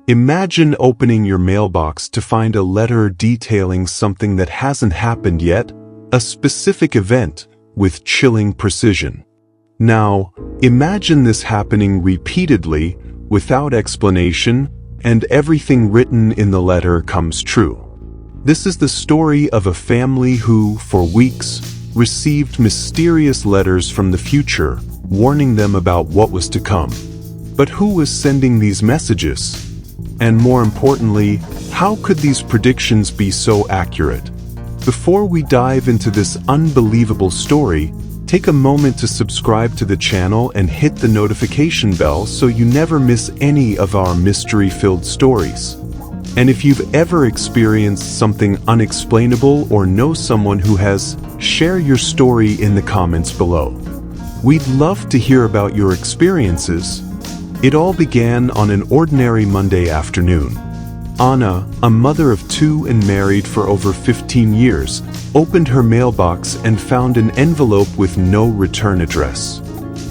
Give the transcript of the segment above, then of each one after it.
Imagine opening your mailbox to find a letter detailing something that hasn't happened yet, a specific event, with chilling precision. Now, imagine this happening repeatedly, without explanation, and everything written in the letter comes true. This is the story of a family who, for weeks, received mysterious letters from the future, warning them about what was to come. But who was sending these messages? And more importantly, how could these predictions be so accurate? Before we dive into this unbelievable story, take a moment to subscribe to the channel and hit the notification bell so you never miss any of our mystery-filled stories. And if you've ever experienced something unexplainable or know someone who has, share your story in the comments below. We'd love to hear about your experiences. It all began on an ordinary Monday afternoon. Anna, a mother of 2 and married for over 15 years, opened her mailbox and found an envelope with no return address.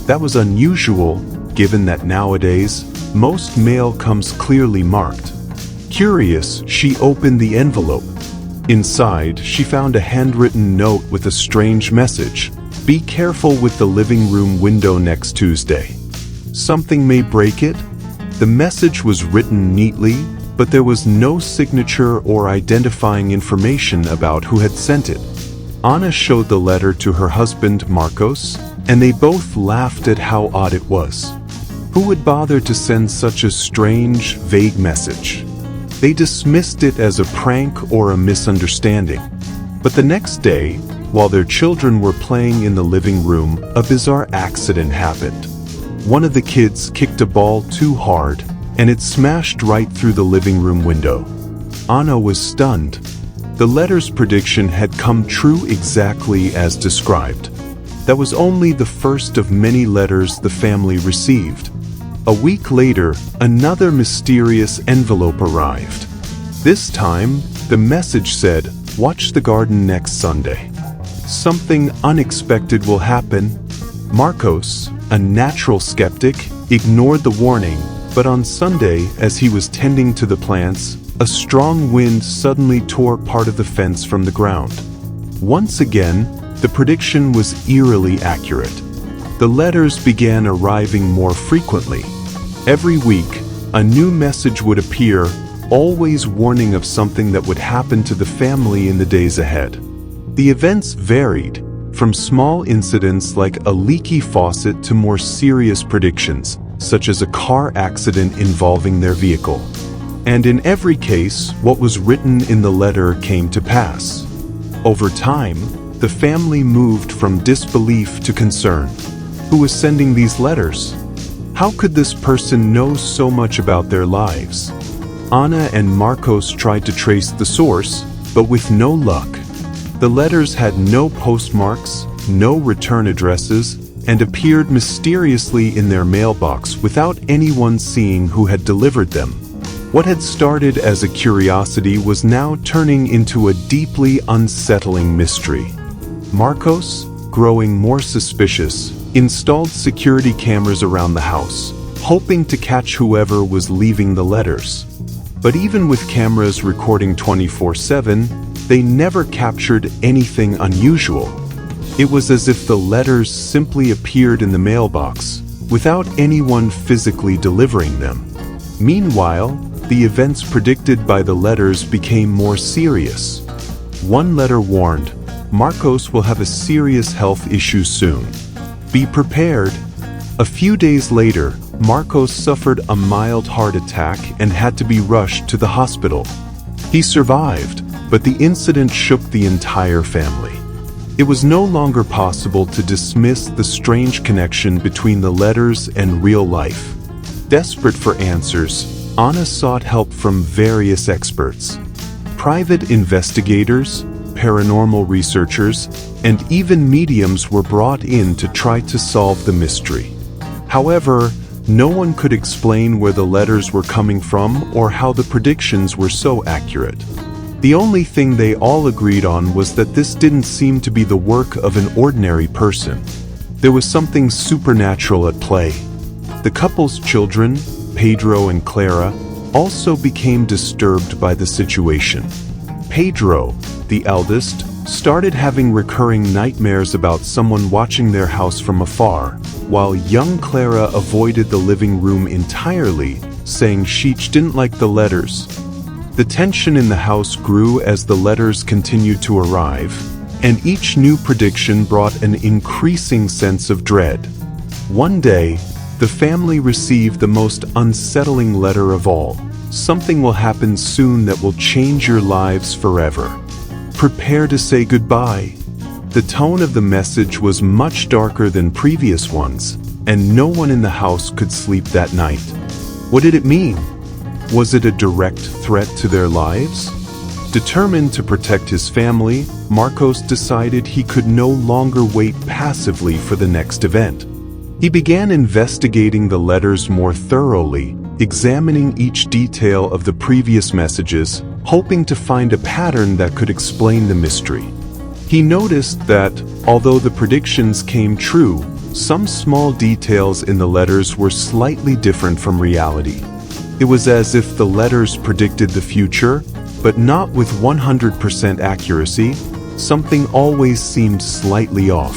That was unusual, given that nowadays, most mail comes clearly marked. Curious, she opened the envelope. Inside, she found a handwritten note with a strange message. "Be careful with the living room window next Tuesday. Something may break it." The message was written neatly, but there was no signature or identifying information about who had sent it. Anna showed the letter to her husband, Marcos, and they both laughed at how odd it was. Who would bother to send such a strange, vague message? They dismissed it as a prank or a misunderstanding. But the next day, while their children were playing in the living room, a bizarre accident happened. One of the kids kicked a ball too hard, and it smashed right through the living room window. Anna was stunned. The letter's prediction had come true exactly as described. That was only the first of many letters the family received. A week later, another mysterious envelope arrived. This time, the message said, "Watch the garden next Sunday. Something unexpected will happen." Marcos, a natural skeptic, ignored the warning, but on Sunday, as he was tending to the plants, a strong wind suddenly tore part of the fence from the ground. Once again, the prediction was eerily accurate. The letters began arriving more frequently. Every week, a new message would appear, always warning of something that would happen to the family in the days ahead. The events varied, from small incidents like a leaky faucet to more serious predictions, such as a car accident involving their vehicle. And in every case, what was written in the letter came to pass. Over time, the family moved from disbelief to concern. Who was sending these letters? How could this person know so much about their lives? Anna and Marcos tried to trace the source, but with no luck. The letters had no postmarks, no return addresses, and appeared mysteriously in their mailbox without anyone seeing who had delivered them. What had started as a curiosity was now turning into a deeply unsettling mystery. Marcos, growing more suspicious, installed security cameras around the house, hoping to catch whoever was leaving the letters. But even with cameras recording 24/7, they never captured anything unusual. It was as if the letters simply appeared in the mailbox, without anyone physically delivering them. Meanwhile, the events predicted by the letters became more serious. One letter warned, "Marcos will have a serious health issue soon. Be prepared." A few days later, Marcos suffered a mild heart attack and had to be rushed to the hospital. He survived, but the incident shook the entire family. It was no longer possible to dismiss the strange connection between the letters and real life. Desperate for answers, Anna sought help from various experts. Private investigators, paranormal researchers, and even mediums were brought in to try to solve the mystery. However, no one could explain where the letters were coming from or how the predictions were so accurate. The only thing they all agreed on was that this didn't seem to be the work of an ordinary person. There was something supernatural at play. The couple's children, Pedro and Clara, also became disturbed by the situation. Pedro, the eldest, started having recurring nightmares about someone watching their house from afar, while young Clara avoided the living room entirely, saying she didn't like the letters. The tension in the house grew as the letters continued to arrive, and each new prediction brought an increasing sense of dread. One day, the family received the most unsettling letter of all. Something will happen soon that will change your lives forever. Prepare to say goodbye. The tone of the message was much darker than previous ones, and no one in the house could sleep that night. What did it mean? Was it a direct threat to their lives? Determined to protect his family, Marcos decided he could no longer wait passively for the next event. He began investigating the letters more thoroughly, examining each detail of the previous messages, hoping to find a pattern that could explain the mystery. He noticed that, although the predictions came true, some small details in the letters were slightly different from reality. It was as if the letters predicted the future, but not with 100% accuracy. Something always seemed slightly off.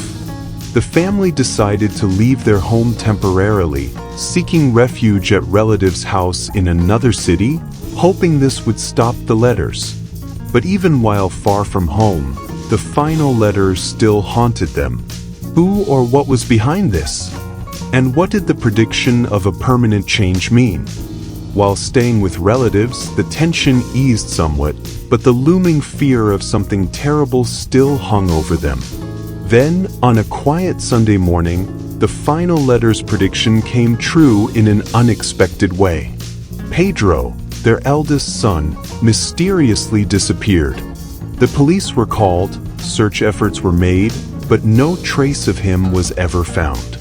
The family decided to leave their home temporarily, seeking refuge at relatives' house in another city, hoping this would stop the letters. But even while far from home, the final letters still haunted them. Who or what was behind this? And what did the prediction of a permanent change mean? While staying with relatives, the tension eased somewhat, but the looming fear of something terrible still hung over them. Then, on a quiet Sunday morning, the final letter's prediction came true in an unexpected way. Pedro, their eldest son, mysteriously disappeared. The police were called, search efforts were made, but no trace of him was ever found.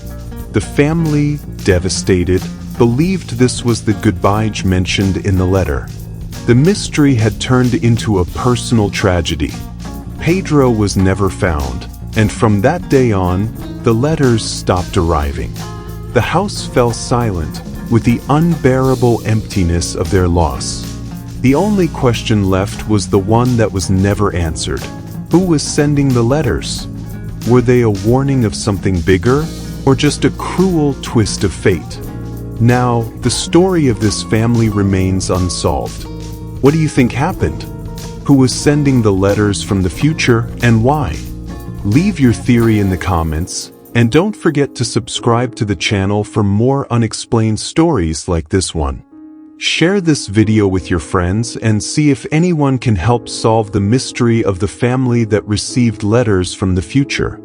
The family, devastated, believed this was the goodbye mentioned in the letter. The mystery had turned into a personal tragedy. Pedro was never found, and from that day on, the letters stopped arriving. The house fell silent, with the unbearable emptiness of their loss. The only question left was the one that was never answered. Who was sending the letters? Were they a warning of something bigger, or just a cruel twist of fate? Now, the story of this family remains unsolved. What do you think happened? Who was sending the letters from the future, and why? Leave your theory in the comments, and don't forget to subscribe to the channel for more unexplained stories like this one. Share this video with your friends and see if anyone can help solve the mystery of the family that received letters from the future.